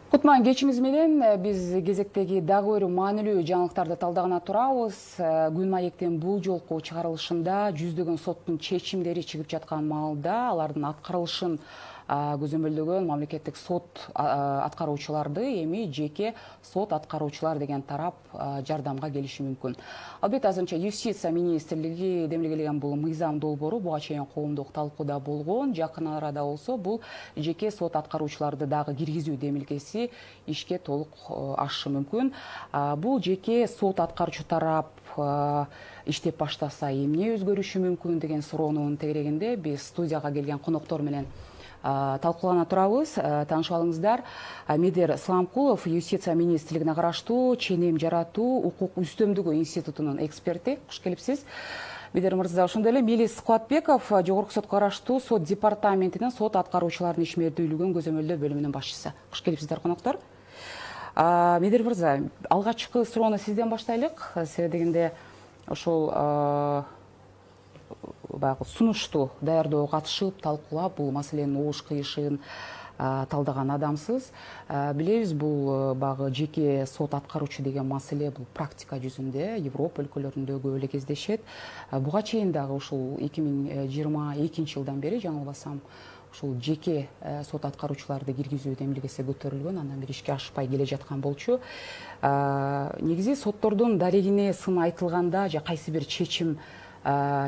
Кутман кечиңиз менен биз кезектеги дагы бир маанилүү жаңылыктарды талдаганы турабыз. Күн маектин бул жолку чыгарылышында жүздөгөн соттун чечимдери чыгып жаткан маалда алардын аткарылышын көзөмөлдөгөн мамлекеттик сот аткаруучуларды эми жеке сот аткаруучулар деген тарап жардамга келиши мүмкүн. Албетте азырынча юстиция министрлиги демилгелеген бул мыйзам долбоору буга чейин коомдук талкууда болгон. Жакын арада болсо бул жеке сот аткаруучуларды дагы киргизүү демилгеси ишке толук ашышы мүмкүн. Бул жеке сот аткаруучу тарап иштеп баштаса эмне өзгөрүшү мүмкүн деген суроонун тегерегинде биз студияга келген коноктор менен талкуулана турабыз. Таанышып алыңыздар. Медер Исламкулов юстиция министрлигине караштуу ченем жаратуу укук үстөмдүгү институтунун эксперти. Куш келипсиз. Медер мырза, ошондой эле Мелис Кубатбеков жогорку сотко караштуу сот департаментинин сот аткаруучулардын ишмердүүлүгүн көзөмөлдөө бөлүмүнүн башчысы. Куш келипсиздер коноктор. Медер мырза, алгачкы суроону сизден баштайлык. Себеби дегенде ошол баягы сунушту даярдоого катышып, талкуулап, бул маселенин оош кыйышын талдаган адамсыз. Билебиз, бул баягы жеке сот аткаруучу деген маселе бул практика жүзүндө Европа өлкөлөрүндө көп эле кездешет. Буга чейин дагы ушул 2022-жылдан бери, жаңылбасам, ушул жеке сот аткаруучуларды киргизүү демилгеси көтөрүлгөн, андан бери ишке ашпай келе жаткан болчу. Негизи соттордун дарегине сын айтылганда же кайсы бир чечим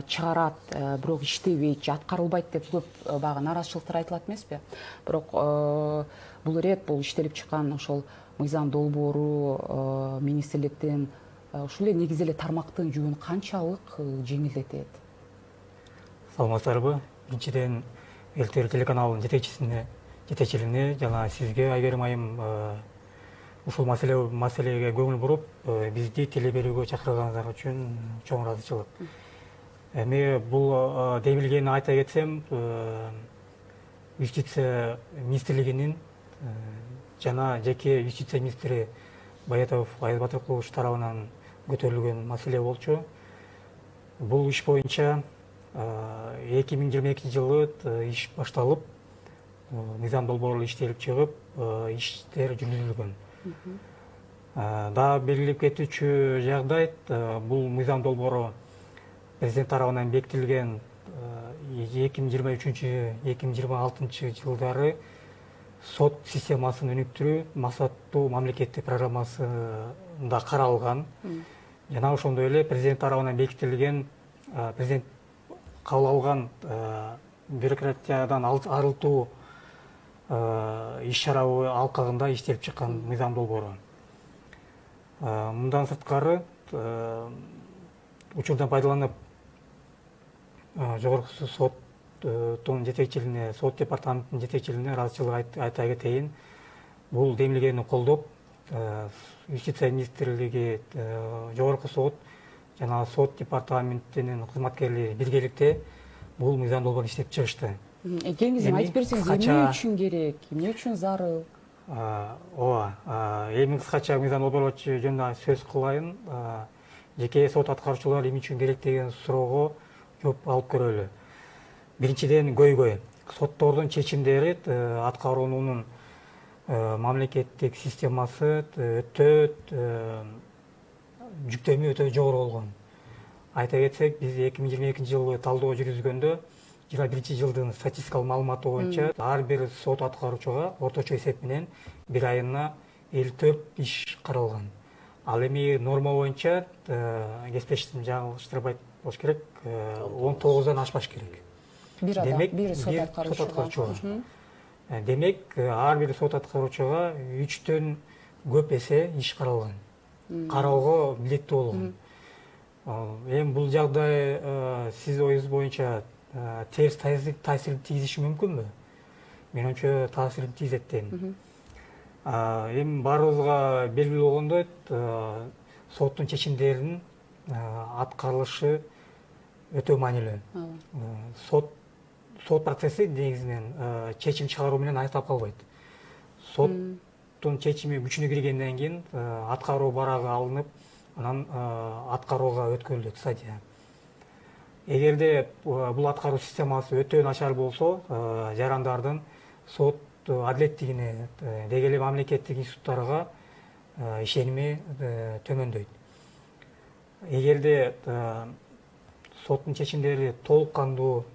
чыгарат, бирок иштебейт же аткарылбайт деп көп баягы нааразычылыктар айтылат эмеспи? Бирок бул ирет бул иштелип чыккан ошол мыйзам долбоору министрликтин ушул эле негизи эле тармактын жүгүн канчалык жеңилдетет? Саламатсыздарбы? Биринчиден ЛТР телеканалынын жетекчилигине жана сизге Айгерим айым ушул маселеге көңүл буруп, бизди теле берүүгө чакырганыңыздар үчүн чоң ыраазычылык. Эми бул демилгени айта кетсем, юстиция министрлигинин жана жеке юстиция министри Баятов Аяз Батыркулович тарабынан көтөрүлгөн маселе болчу. Бул иш боюнча 2022-жылы иш башталып, мыйзам долбоору иштелип чыгып, иштер жүргүзүлгөн. Да белгилеп кетүүчү жагдай, бул мыйзам долбоору президент тарабынан бекитилген 2023-2026 жылдары сот системасын өнүктүрүү максаттуу мамлекеттик программасында каралган. Жана ошондой эле президент тарабынан бекитилген, президент кабыл алган бюрократиядан арылтуу иш-чара алкагында иштелип чыккан мыйзам долбоору. Мындан сырткары, учурдан пайдаланып, жогорку соттун жетекчилигине, сот департаментинин жетекчилигине ыраазычылык айта кетейин. Бул демилгени колдоп, юстиция министрлиги, жогорку сот жана сот департаментинин кызматкерлери биргеликте бул мыйзам долбоорун иштеп чыгышты. Кеңиз айтып берсеңиз, эмне үчүн керек, эмне үчүн зарыл? Ооба, эми кыскача мыйзам долбоору жөнүндө сөз кылайын. Жеке сот аткаруучулар эмне үчүн керек деген суроого жооп алып көрөлү. Биринчиден, көйгөй. Соттордун чечимдери аткаруунун мамлекеттик системасы өтө жүктөмү өтө жогору болгон. Айта кетсек, биз 2022-жылы талдоо жүргүзгөндө 21-жылдын статистикалык маалыматы боюнча ар бир сот аткаруучуга орточо эсеп менен бир айына 54 иш каралган. Ал эми норма боюнча, кесиптешим жаңылыштырбайт болуш керек, 19-дан ашпаш керек. Бир сот аткаруучуга. Демек, ар бир сот аткаруучуга 3төн көп эсе иш каралган. Кароого милдеттүү болгон. Эми бул жагдай сиз оюңуз боюнча терс таасир тийгизиши мүмкүнбү? Менимче таасирин тийгизет дейм. Эми баарыбызга белгилүү болгондой, соттун чечимдеринин аткарылышы өтө маанилүү. Сот процесси негизинен чечим чыгаруу менен аякталып калбайт. Соттун чечими күчүнө киргенден кийин аткаруу барагы алынып, анан аткарууга өткөрүлөт стадия. Эгерде бул аткаруу системасы өтө начар болсо, жарандардын сот адилеттигине деги эле мамлекеттик институттарга ишеними төмөндөйт. Эгерде соттун чечимдери толук кандуу,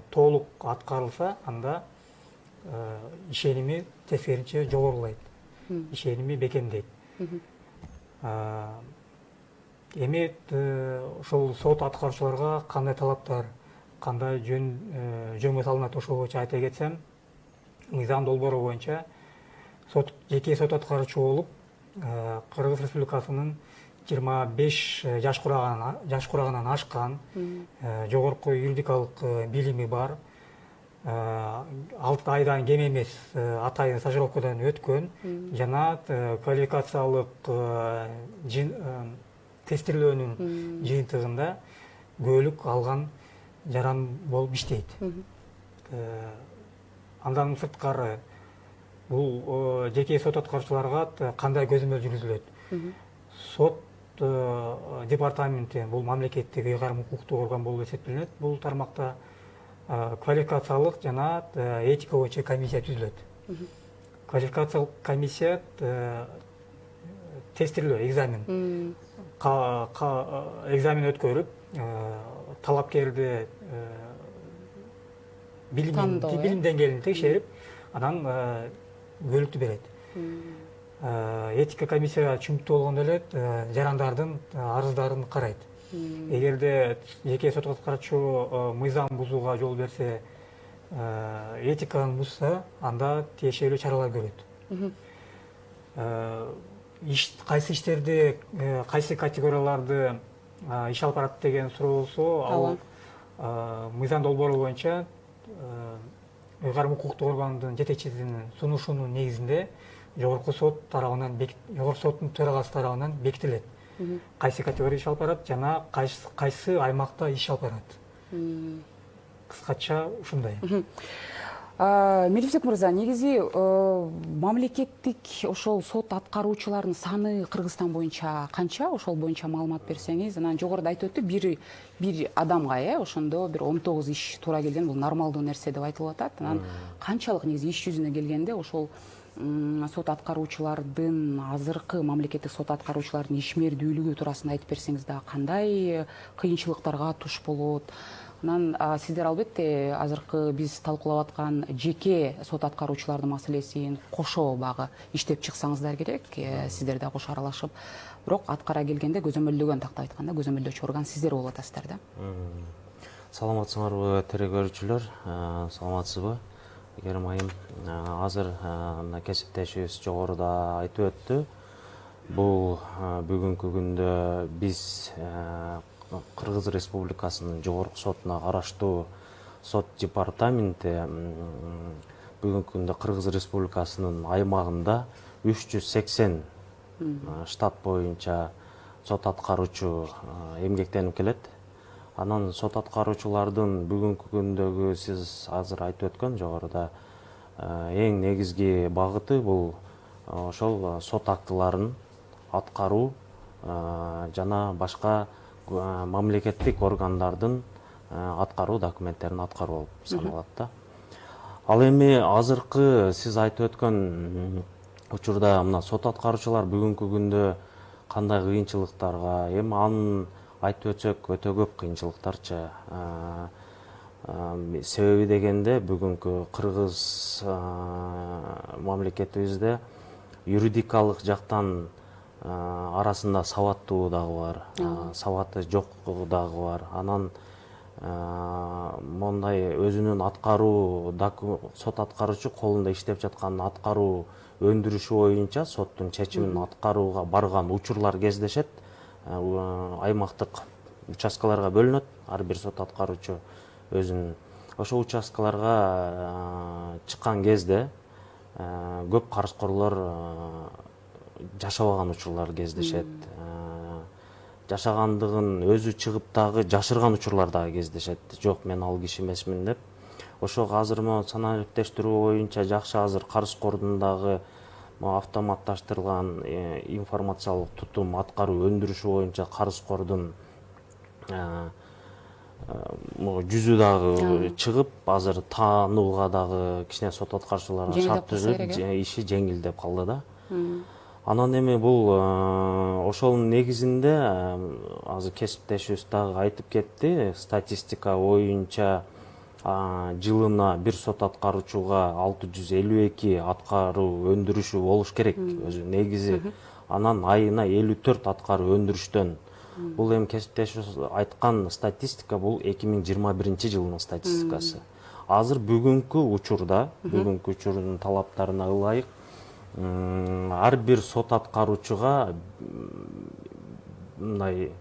толук аткарылса, анда ишеними тескерисинче жогорулайт, ишеними бекемдейт. Эми ошол сот аткаруучуларга кандай талаптар, кандай жөнгө салынат, ошол боюнча айта кетсем, мыйзам долбоору боюнча жеке сот аткаруучу болуп, Кыргыз Республикасынын 25 жаш курагандан ашкан, жогорку юридикалык билими бар, 6 айдан кем эмес атайын стажировкадан өткөн жана квалификациялык тестирлөөнүн жыйынтыгында көөлүк алган жаран болуп иштейт. Андан сырткары бул жеке сот аткаруучуларга кандай көзөмөл жүргүзүлөт? Сот департаменти бул мамлекеттик ыйгарым укуктук орган болуп эсептелинет. Бул тармакта квалификациялык жана этика боюнча комиссия түзүлөт. Квалификациялык комиссия тестирлөө, экзамен өткөрүп, талапкерди билим деңгээлин текшерип, анан көөлүктү берет. Этика комиссия чүмүктүү болгондо эле жарандардын арыздарын карайт. Эгерде жеке сот аткаруучу мыйзам бузууга жол берсе, этиканы бузса, анда тиешелүү чаралар көрөт. Кайсы иштерди, кайсы категорияларды иш алып барат деген суроо болсо, ал мыйзам долбоору боюнча ыйгарым укуктук органдын жетекчисинин сунушунун негизинде жогорку сот тарабынан, жогорку соттун төрагасы тарабынан бекитилет. Кайсы категория иш алып барат жана кайсы аймакта иш алып барат. Кыскача ушундай. Мелисбек мырза, негизи мамлекеттик ошол сот аткаруучулардын саны Кыргызстан боюнча канча? Ошол боюнча маалымат берсеңиз. Анан жогоруда айтып өттү, бир адамга ошондо бир 19 иш туура келген, бул нормалдуу нерсе деп айтылып атат. Анан канчалык негизи иш жүзүнө келгенде ошол сот аткаруучулардын, азыркы мамлекеттик сот аткаруучулардын ишмердүүлүгү туурасында айтып берсеңиз да, кандай кыйынчылыктарга туш болот? Анан сиздер албетте азыркы биз талкуулап аткан жеке сот аткаруучулардын маселесин кошо багы иштеп чыксаңыздар керек, сиздер да кошо аралашып. Бирок аткара келгенде көзөмөлдөгөн, такты айтканда көзөмөлдөөчү орган сиздер болуп атасыздар да. Саламатсыңарбы тере көрүүчүлөр, саламатсызбы? Керим айым, азыр кесиптешибиз жогоруда айтып өттү. Бул бүгүнкү күндө биз Кыргыз Республикасынын жогорку сотуна караштуу сот департаменти бүгүнкү күндө Кыргыз Республикасынын аймагында 380 штат боюнча сот аткаруучу эмгектенип келет. Анан сот аткаруучулардын бүгүнкү күндөгү сиз азыр айтып өткөн жогоруда эң негизги багыты бул ошол сот актыларын аткаруу жана башка мамлекеттик органдардын аткаруу документтерин аткаруу болуп саналат да. Ал эми азыркы сиз айтып өткөн учурда мына сот аткаруучулар бүгүнкү күндө кандай кыйынчылыктарга, эми анын айтып өтсөк өтө көп кыйынчылыктарчы. Себеби дегенде бүгүнкү Кыргыз мамлекетибизде юридикалык жактан арасында сабаттуу дагы бар, сабаты жок дагы бар. Анан мондай өзүнүн аткаруу, сот аткаруучу колунда иштеп жаткан аткаруу өндүрүшү боюнча соттун чечимин аткарууга барган учурлар кездешет. Аймактык участкаларга бөлүнөт, ар бир сот аткаруучу өзүнүн ошол участкаларга чыккан кезде көп карышкорлор жашабаган учурлар кездешет. Жашагандыгын өзү чыгып дагы жашырган учурлар дагы кездешет. Жок, мен ал киши эмесмин деп. Ошо азыр санаа иликтештирүү боюнча жакшы азыр карышкордун дагы автоматташтырылган информациялык тутум аткаруу өндүрүшү боюнча карышкордун жүзү дагы чыгып, азыр таанууга дагы кичине сот аткаруучуларга шарт түзүлүп, иши жеңилдеп калды да. Анан эми бул ошонун негизинде азыр кесиптешибиз дагы айтып кетти, статистика боюнча жылына бир сот аткаруучуга 652 аткаруу өндүрүшү болуш керек өзү негизи. Анан айына 54 аткаруу өндүрүштөн. Бул эми кесиптешибиз айткан статистика, бул 2021 жылдын статистикасы. Азыр бүгүнкү учурда, бүгүнкү учурдун талаптарына ылайык, ар бир сот аткаруучуга мындай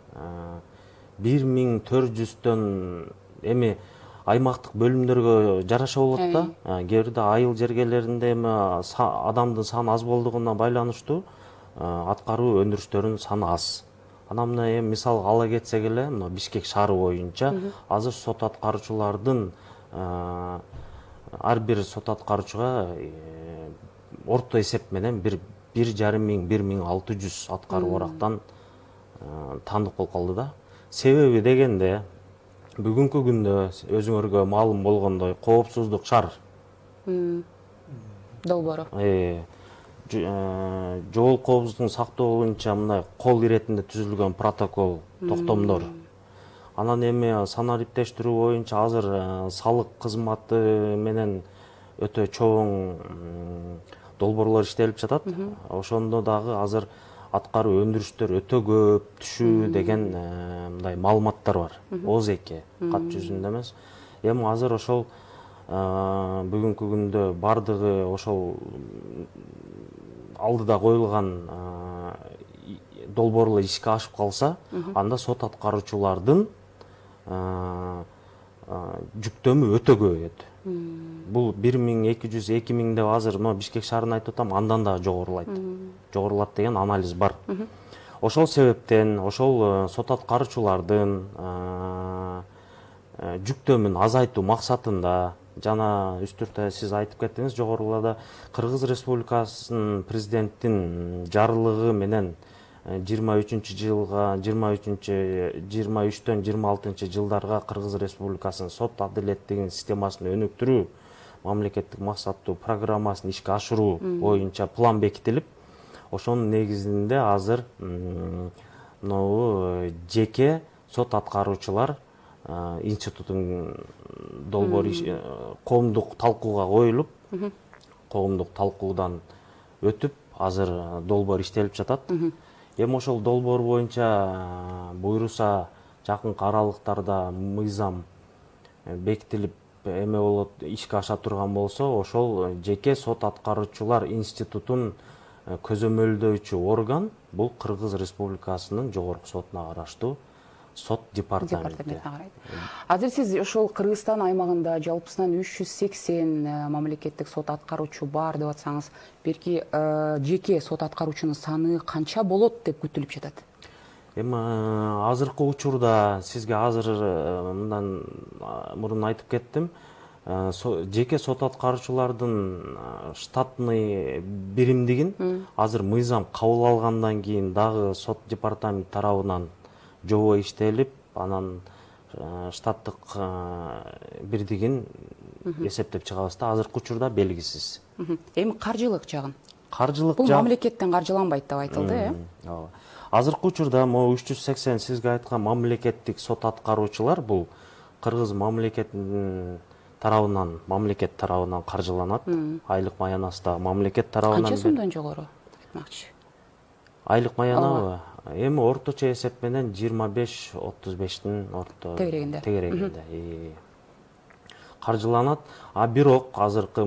1400төн эми аймактык бөлүмдөргө жараша болот да. Кээ бирде айыл жергелеринде эми адамдын саны аз болгондугуна байланыштуу аткаруу өндүрүштөрүнүн саны аз. Анан мына эми мисал ала кетсек эле, мына Бишкек шаары боюнча азыр сот аткаруучулардын ар бир сот аткаруучуга орто эсеп менен 1,5–1,600 аткаруу барактан таандык болуп калды да. Себеби дегенде, бүгүнкү күндө өзүңөргө маалым болгондой коопсуздук шаар долбоору. Жол коопсуздугун сактоо боюнча мындай кол иретинде түзүлгөн протокол, токтомдор. Анан эми санариптештирүү боюнча азыр салык кызматы менен өтө чоң долбоорлор иштелип жатат. Ошондо дагы азыр аткаруу өндүрүштөр өтө көп түшүү деген мындай маалыматтар бар. ОЗК кат жүзүндө эмес. Эми азыр ошол бүгүнкү күндө бардыгы ошол алдыда коюлган долбоорлор ишке ашып калса, анда сот аткаруучулардын жүктөмү өтө көбөйөт. Бул 1200–2000 деп азыр Бишкек шаарын айтып атам, андан да жогорулайт. Жогорулат деген анализ бар. Ошол себептен ошол сот аткаруучулардын жүктөмүн азайтуу максатында жана үстүртө сиз айтып кеттиңиз, жогорулада Кыргыз Республикасынын президенттин жарлыгы менен 23-жылга 23-23төн 26-жылдарга Кыргыз Республикасынын сот адилеттигинин системасын өнүктүрүү мамлекеттик максаттуу программасын ишке ашыруу боюнча план бекитилип, ошонун негизинде азыр могу жеке сот аткаруучулар институтун долбоору коомдук талкууга коюлуп, коомдук талкуудан өтүп, азыр долбоор иштелип жатат. Эми ошол долбоор боюнча буйруса жакынкы аралыктарда мыйзам бекитилип эме болот, ишке аша турган болсо, ошол жеке сот аткаруучулар институтун көзөмөлдөөчү орган бул Кыргыз Республикасынын жогорку сотуна караштуу сот департаменти. Азыр сиз ошол Кыргызстан аймагында жалпысынан 380 мамлекеттик сот аткаруучу бар деп атсаңыз, берки жеке сот аткаруучунун саны канча болот деп күтүлүп жатат? Эми азыркы учурда сизге азыр мындан мурун айтып кеттим, жеке сот аткаруучулардын штатный биримдигин азыр мыйзам кабыл алгандан кийин дагы сот департаменти тарабынан жобо иштелип, анан штаттык бирдигин эсептеп чыгабыз да. Азыркы учурда белгисиз. Эми каржылык жагын? Каржылык бул мамлекеттен каржыланбайт деп айтылды, ооба. Азыркы учурда могу 380 сизге айткан мамлекеттик сот аткаруучулар бул Кыргыз мамлекетинин тарабынан, мамлекет тарабынан каржыланат. Айлык маянасы да мамлекет тарабынан. Канча сомдон жогору айтмакчы? Айлык маянабы? Эми орточо эсеп менен 25–35тин орто тегерегинде каржыланат. А бирок азыркы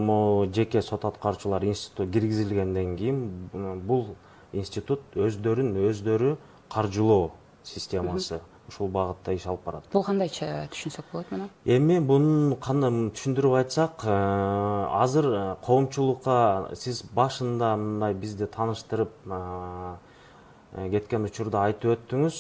жеке сот аткаруучулар институту киргизилгенден кийин бул институт өздөрү каржылоо системасы ушул багытта иш алып барат. Бул кандайча түшүнсөк болот муну? Эми муну кандай түшүндүрүп айтсак, азыр коомчулукка сиз башында мындай бизди тааныштырып кеткен учурда айтып өттүңүз,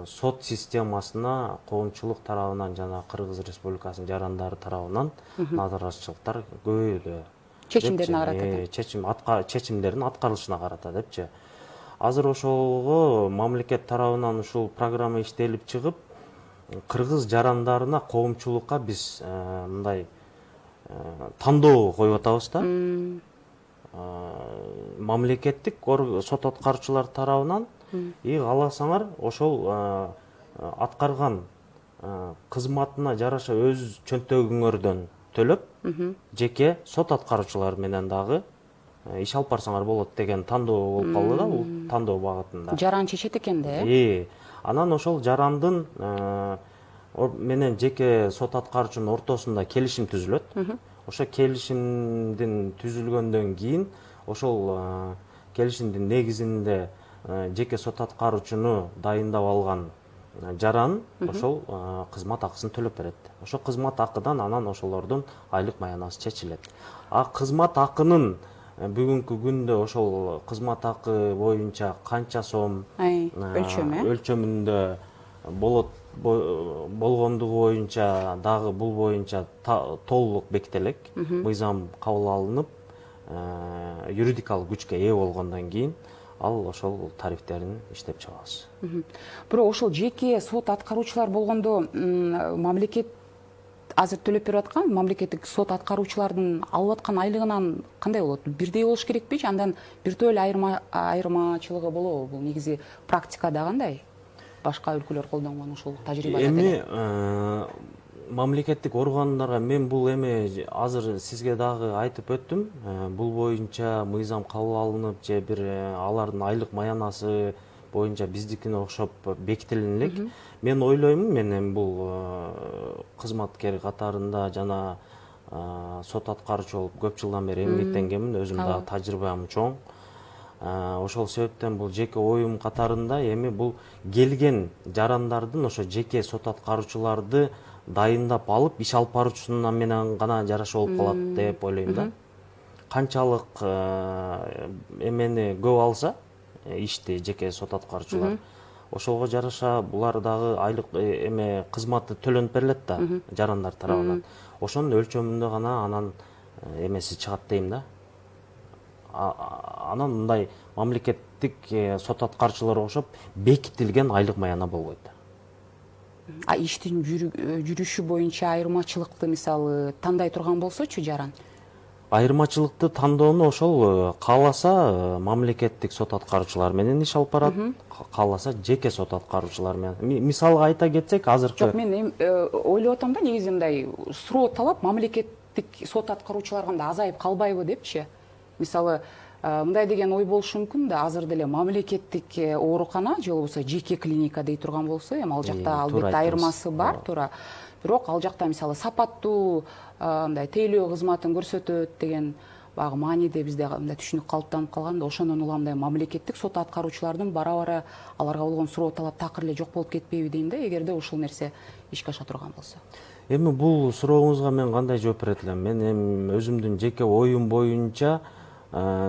сот системасына коомчулук тарабынан жана Кыргыз Республикасынын жарандары тарабынан назарчылыктар көбөйдү. Чечимдерине карата. Чечимдердин аткарылышына карата депчи. Азыр ошого мамлекет тарабынан ушул программа иштелип чыгып, кыргыз жарандарына, коомчулукка биз мындай тандоо коюп атабыз да. Мамлекеттик сот аткаруучулар тарабынан кааласаңар ошол аткарган кызматына жараша өз чөнтөгүңөрдөн төлөп, жеке сот аткаруучулар менен дагы иш алып барсаңар болот деген тандоо болуп калды да, бул тандоо багытында. Жаран чечет экен да. Анан ошол жарандын менен жеке сот аткаруучунун ортосунда келишим түзүлөт. Ошо келишимдин түзүлгөндөн кийин ошол келишимдин негизинде жеке сот аткаруучуну дайындап алган жаран ошол кызмат акысын төлөп берет. Ошол кызмат акыдан анан ошолордун айлык маянасы чечилет. Кызмат акынын бүгүнкү күндө ошол кызмат акы боюнча канча сом өлчөмүндө болгондугу боюнча дагы бул боюнча толук бекителек. Мыйзам кабыл алынып, юридикалык күчкө ээ болгондон кийин ал ошол тарифтерин иштеп чыгабыз. Бирок ошол жеке сот аткаруучулар болгондо мамлекет азыр төлөп берип аткан мамлекеттик сот аткаруучулардын алып аткан айлыгынан кандай болот? Бирдей болуш керекпи же андан бир топ эле айырмачылыгы болобу? Бул негизи практикада кандай? Башка өлкөлөр колдонгон ушул тажрыйбада эми мамлекеттик органдарга мен бул азыр сизге дагы айтып өттүм. Бул боюнча мыйзам кабыл алынып же бир алардын айлык маянасы боюнча биздикине окшоп бекитилген элек. Мен ойлоймун, мен бул кызматкер катарында жана сот аткаруучу болуп көп жылдан бери эмгектенгенмин, өзүм дагы тажрыйбам чоң. Ошол себептен бул жеке оюм катарында эми бул келген жарандардын ошо жеке сот аткаруучуларды дайындап алып иш алып баруучусуна менен гана жараша болуп калат деп ойлойм да. Канчалык эмени көп алса ишти жеке сот аткаруучулар, ошого жараша булар дагы айлык кызматы төлөнүп берилет да жарандар тарабынан. Ошонун өлчөмүндө гана анан эмеси чыгат дейм да. Анан мындай мамлекеттик сот аткаруучуларга окшоп бекитилген айлык маяна болбойт. Иштин жүрүшү боюнча айырмачылыкты мисалы тандай турган болсочу жаран? Айырмачылыкты тандоону ошол кааласа мамлекеттик сот аткаруучулар менен иш алып барат, кааласа жеке сот аткаруучулар менен. Мисалга айта кетсек, азыркы Жок, мен ойлоп атам да, негизи мындай суроо талап мамлекеттик сот аткаруучуларга да азайып калбайбы депчи. Мисалы мындай деген ой болушу мүмкүн да, азыр деле мамлекеттик оорукана же болбосо жеке клиника дей турган болсо, эми ал жакта албетте айырмасы бар, туура. Бирок ал жакта мисалы сапаттуу мындай тейлөө кызматын көрсөтөт деген баягы мааниде бизде мындай түшүнүк калыптанып калган да, ошондон улам мындай мамлекеттик сот аткаруучулардын бара аларга болгон суроо талап такыр эле жок болуп кетпейби дейм да, эгерде ушул нерсе ишке аша турган болсо. Эми бул сурооңузга мен кандай жооп берет элем? Мен эми өзүмдүн жеке оюм боюнча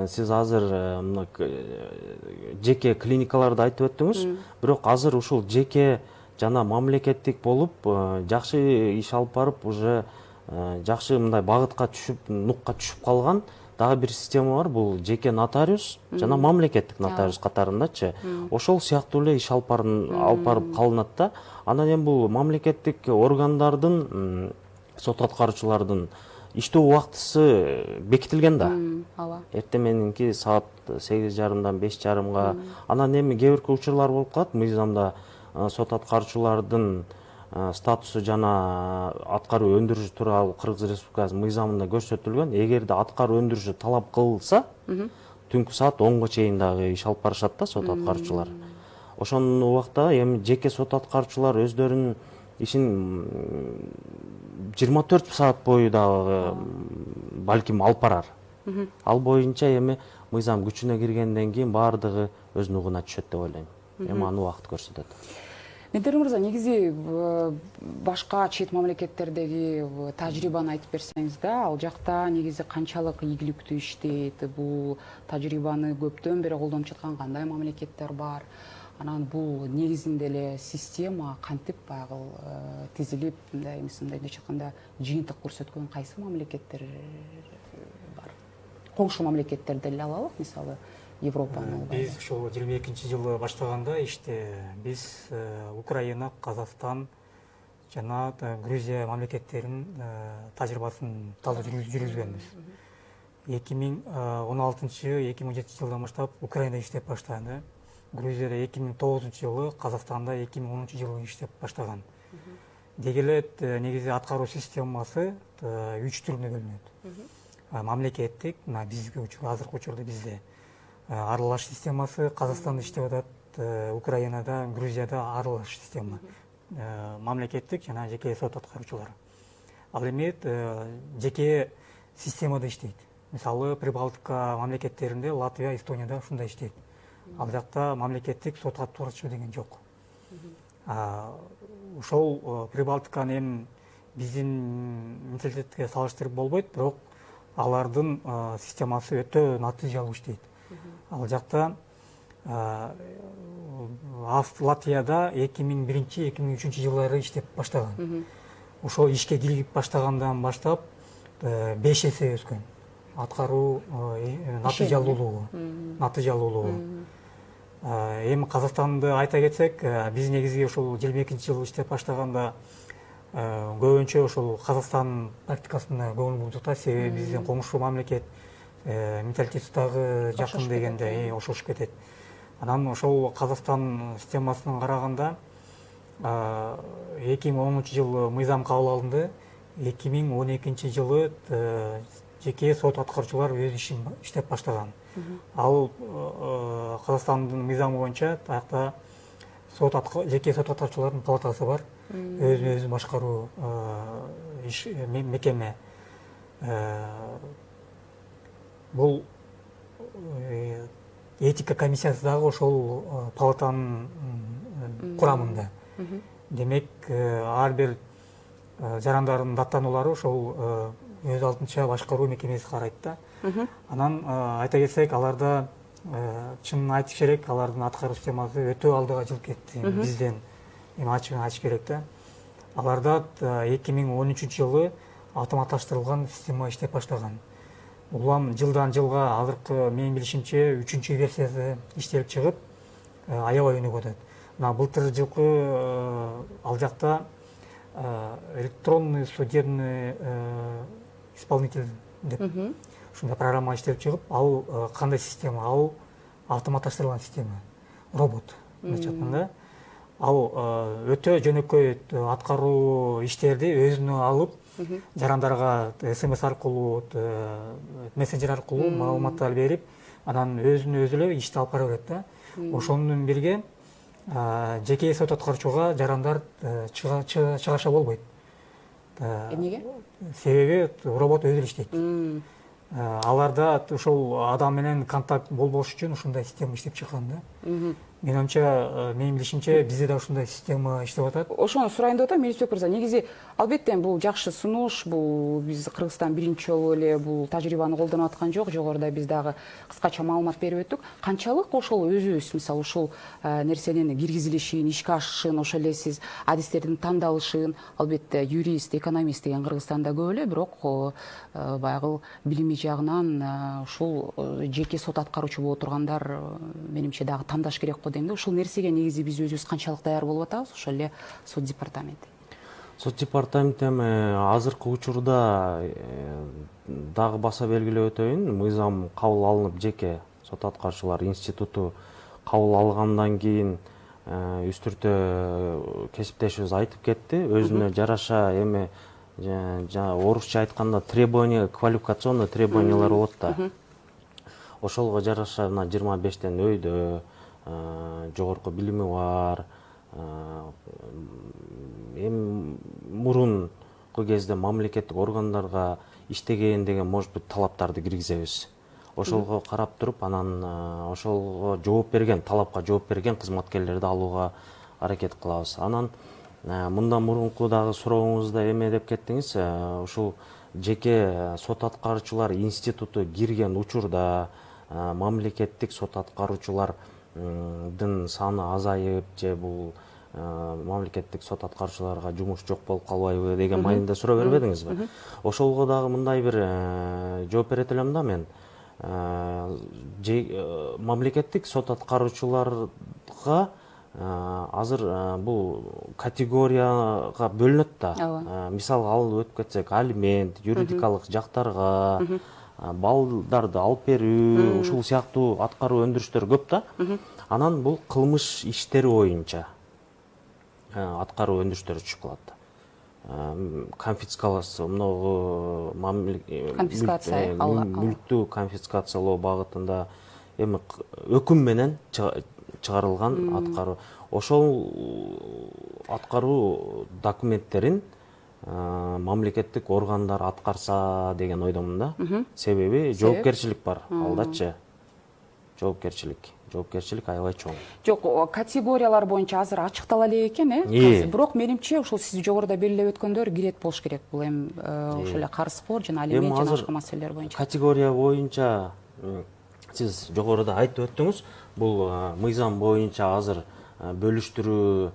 сиз азыр жеке клиникаларды айтып өттүңүз, бирок азыр ушул жеке жана мамлекеттик болуп жакшы иш алып барып уже жакшы мындай багытка түшүп, нукка түшүп калган дагы бир система бар. Бул жеке нотариус жана мамлекеттик нотариус катарындачы. Ошол сыяктуу эле иш алып барып калынат да. Анан эми бул мамлекеттик органдардын сот аткаруучулардын иштөө убактысы бекитилген да. Эртең мененки саат 8:30-дан 5:30-га. Анан эми кээ бир учурлар болуп калат. Мыйзамда сот аткаруучулардын статусу жана аткаруу өндүрүшү тууралуу Кыргыз Республикасынын мыйзамында көрсөтүлгөн. Эгерде аткаруу өндүрүшү талап кылылса, түнкү саат 10-го чейин дагы иш алып барышат да сот аткаруучулар. Ошол убакта эми жеке сот аткаруучулар өздөрүнүн ишин 24 саат бою дагы балким алып барар. Ал боюнча эми мыйзам күчүнө киргенден кийин баардыгы өз нугуна түшөт деп ойлойм. Эми аны убакыт көрсөтөт. Медер мырза, негизи башка чет мамлекеттердеги тажрыйбаны айтып берсеңиз да, ал жакта негизи канчалык ийгиликтүү иштейт, бул тажрыйбаны көптөн бери колдонуп жаткан кандай мамлекеттер бар? Анан бул негизинде эле система кантип баягы тизилип, мындай эмче айтканда жыйынтык көрсөткөн кайсы мамлекеттер бар? Коңшу мамлекеттерди эле алалык, мисалы Европаны. Биз ошол 22-жылы баштаганда иште биз Украина, Казакстан, жана Грузия мамлекеттеринин тажрыйбасын талдоо жүргүзгөнбүз. 2016-2017 жылдан баштап Украинада иштеп баштады. Грузияда 2009 жылы, Казакстанда 2010 жылы иштеп баштаган. Деги эле негизи аткаруу системасы 3 түрүнө бөлүнөт. Мамлекеттик, бизге азыркы учурда бизде аралаш системасы, Казакстанда иштеп атат, Украинада, Грузияда аралаш система. Мамлекеттик жана жеке сот аткаруучулар. Ал эми жеке системада иштейт. Мисалы, Прибалтика мамлекеттеринде, Латвия, Эстонияда ушундай иштейт. Ал жакта мамлекеттик сот аткаруучу деген жок. Ошол Прибалтиканы эми биздин менталитетке салыштырып болбойт, бирок алардын системасы өтө натыйжалуу иштейт. Ал жакта Латвияда 2001-2003 жылдары иштеп баштаган. Ошол ишке кирип баштагандан баштап 5 эсе өскөн. Аткаруу натыйжалуулугу. Эми Казакстанды айта кетсек, биз негизи ошол 22-жылы иштеп баштаганда көбүнчө ошол Казакстан практикасына көңүл бурдук да, себеби биздин коңшу мамлекет, менталитети дагы жакын дегенде ошошуп кетет. Анан ошол Казакстан системасынан караганда 2010 жылы мыйзам кабыл алынды. 2012 жылы жеке сот аткаруучулар өз ишин иштеп баштаган. Ал Казакстандын мыйзамы боюнча аякта жеке сот аткаруучулардын палатасы бар. Өзүн башкаруу мекеме. Бул этика комиссиясы дагы ошол палатанын курамында. Демек, ар бир жарандардын даттануулары ошол өз алдынча башкаруу мекемеси карайт да. Анан айта кетсек, аларда чынын айтыш керек, алардын аткаруу системасы өтө алдыга жылып кетти. Бизден эми ачыгын айтыш керек да. Аларда 2013 жылы автоматташтырылган система иштеп баштаган. Улам жылдан жылга азыркы менин билишимче 3-версиясы иштелип чыгып, аябай өнүгүп атат. Мына былтыр жылкы ал жакта электронный судебный исполнитель деп ушундай программа иштелип чыгып, ал кандай система? Ал автоматташтырылган система, робот чыккан да. Ал өтө жөнөкөй аткаруу иштерди өзүнө алып, жарандарга СМС аркылуу, мессенджер аркылуу маалыматтар берип, анан өзүнө өзү эле ишти алып бара берет да. Ошону менен бирге жеке сот аткаруучуга жарандар чыгаша болбойт. Эмнеге? Себеби робот өзү эле иштейт. Аларда ошол адам менен контакт болбош үчүн ушундай система иштеп чыккан да. Менимче, менин билишимче, бизде да ушундай система иштеп атат. Ошону сурайын деп атам, Мелисбек мырза. Негизи албетте бул жакшы сунуш, бул биз Кыргызстан биринчи жолу эле бул тажрыйбаны колдонуп аткан жок. Жогоруда биз дагы кыскача маалымат берип өттүк. Канчалык ошол өзүбүз, мисалы, ушул нерсенин киргизилишин, ишке ашышын, ошол эле сиз адистердин тандалышын, албетте юрист, экономист деген Кыргызстанда көп эле, бирок баягы билими жагынан ушул жеке сот аткаруучу боло тургандар менимче дагы тандаш керек го дейм да. Ушул нерсеге негизи биз өзүбүз канчалык даяр болуп атабыз, ошол эле сот департаменти. Сот департаменти эми азыркы учурда дагы баса белгилеп өтөйүн, мыйзам кабыл алынып, жеке сот аткаруучулар институту кабыл алгандан кийин үстүртө кесиптешибиз айтып кетти, өзүнө жараша эми орусча айтканда требование, квалификационный требованиялар болот да. Ошолго жараша мына 25тен өйдө, жогорку билими бар, эми мурунку кезде мамлекеттик органдарга иштеген деген, может быть, талаптарды киргизебиз. Ошолго карап туруп, анан ошолго жооп берген, талапка жооп берген кызматкерлерди алууга аракет кылабыз. Анан мындан мурунку дагы сурооңузда эме деп кеттиңиз, ушул жеке сот аткаруучулар институту кирген учурда мамлекеттик сот аткаруучулардын саны азайып, же бул мамлекеттик сот аткаруучуларга жумуш жок болуп калбайбы деген маегинде суроо бербедиңизби? Ошолго дагы мындай бир жооп берет элем да мен. Мамлекеттик сот аткаруучуларга азыр бул категорияга бөлүнөт да. Мисалга алып өтүп кетсек, алимент, юридикалык жактарга, балдарды алып берүү, ушул сыяктуу аткаруу өндүрүштөр көп да. Анан бул кылмыш иштери боюнча аткаруу өндүрүштөрү түшүп калат. Конфискация, конфискация, мүлктү конфискациялоо багытында эми өкүм менен чыгарылган аткаруу. Ошол аткаруу документтерин мамлекеттик органдар аткарса деген ойдомун да. Себеби жоопкерчилик бар алдачы. Жоопкерчилик аябай чоң. Жок, категориялар боюнча азыр ачыктала элек экен, бирок менимче ушул сиз жогоруда белгилеп өткөндөр кирет болуш керек. Бул эми ошол эле карызкор жана алимент жана башка маселелер боюнча. Категория боюнча сиз жогоруда айтып өттүңүз, бул мыйзам боюнча азыр бөлүштүрүү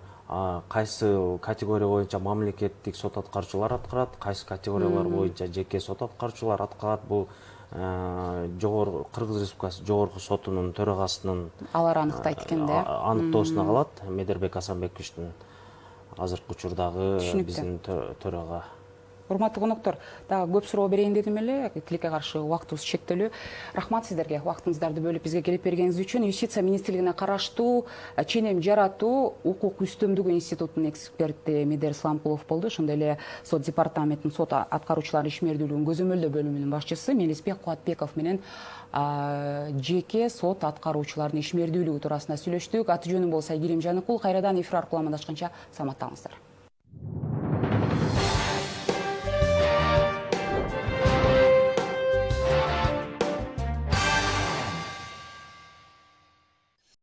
кайсы категория боюнча мамлекеттик сот аткаруучулар аткарат, кайсы категориялар боюнча жеке сот аткаруучулар аткарат. Бул жогорку Кыргыз Республикасы жогорку сотунун төрагасынын алар аныктайт экен да. Аныктоосуна калат. Медербек Асанбековичтин азыркы учурдагы биздин төрага. Урматтуу коноктор, дагы көп суроо берейин дедим эле, тилекке каршы убактыбыз чектелүү. Рахмат сиздерге убактыңыздарды бөлүп бизге келип бергениңиз үчүн. Юстиция министрлигине караштуу ченем жаратуу укук үстөмдүгү институтунун эксперти Медер Исламкулов болду. Ошондой эле сот департаментинин сот аткаруучулардын ишмердүүлүгүн көзөмөлдөө бөлүмүнүн башчысы Мелисбек Кубатбеков менен жеке сот аткаруучулардын ишмердүүлүгү туурасында сүйлөштүк. Аты жөнүм болсо Айгерим Жаныкул. Кайрадан эфир аркылуу амандашканча саламаттаңыздар.